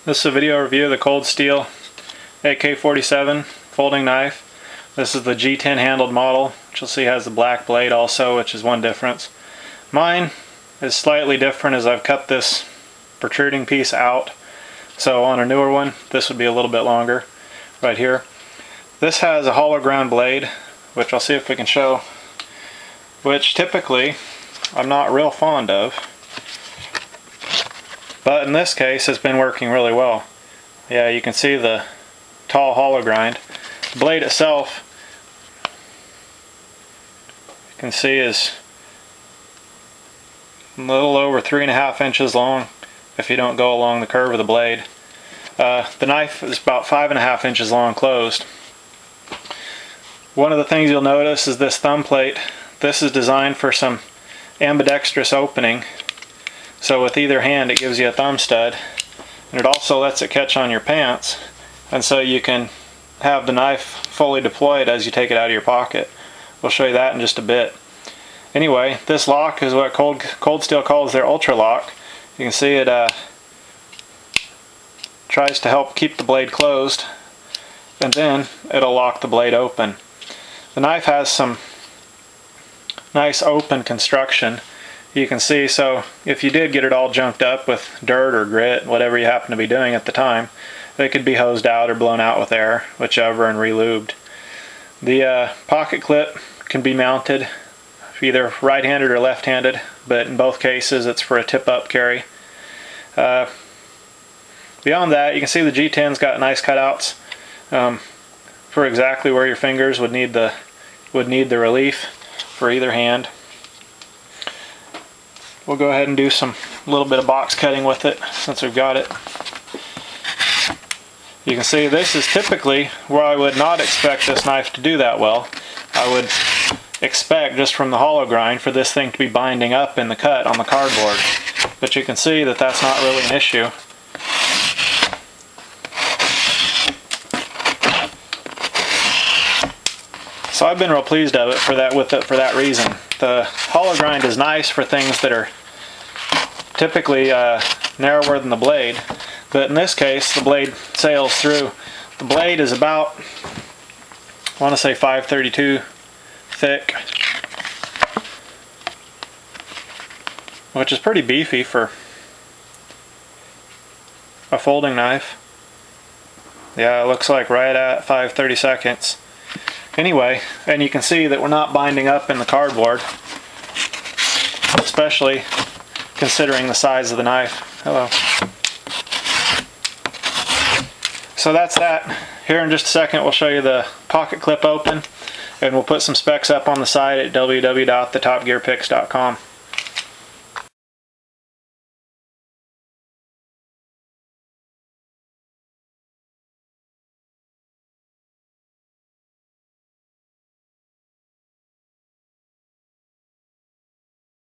This is a video review of the Cold Steel AK-47 folding knife. This is the G-10 handled model, which you'll see has the black blade also, which is one difference. Mine is slightly different as I've cut this protruding piece out. So on a newer one, this would be a little bit longer right here. This has a hollow ground blade, which I'll see if we can show, which typically I'm not real fond of. But in this case, it's been working really well. Yeah, you can see the tall hollow grind. The blade itself, you can see, is a little over 3.5 inches long if you don't go along the curve of the blade. The knife is about 5.5 inches long closed. One of the things you'll notice is this thumb plate. This is designed for some ambidextrous opening. So with either hand it gives you a thumb stud, and it also lets it catch on your pants, and so you can have the knife fully deployed as you take it out of your pocket. We'll show you that in just a bit. Anyway, this lock is what Cold Steel calls their Ultra Lock. You can see it tries to help keep the blade closed, and then it'll lock the blade open. The knife has some nice open construction. You can see, so if you did get it all junked up with dirt or grit, whatever you happen to be doing at the time, it could be hosed out or blown out with air, whichever, and re-lubed. The pocket clip can be mounted either right-handed or left-handed, but in both cases it's for a tip-up carry. Beyond that, you can see the G10's got nice cutouts for exactly where your fingers would need the relief for either hand. We'll go ahead and do a little bit of box cutting with it since we've got it. You can see this is typically where I would not expect this knife to do that well. I would expect, just from the hollow grind, for this thing to be binding up in the cut on the cardboard. But you can see that that's not really an issue. So I've been real pleased with it for that reason. The hollow grind is nice for things that are typically narrower than the blade, but in this case the blade sails through. The blade is about, I want to say 532 thick, which is pretty beefy for a folding knife. Yeah, it looks like right at 5/32. Anyway, and you can see that we're not binding up in the cardboard, especially considering the size of the knife. Hello. So that's that. Here in just a second we'll show you the pocket clip open, and we'll put some specs up on the site at www.thetopgearpicks.com.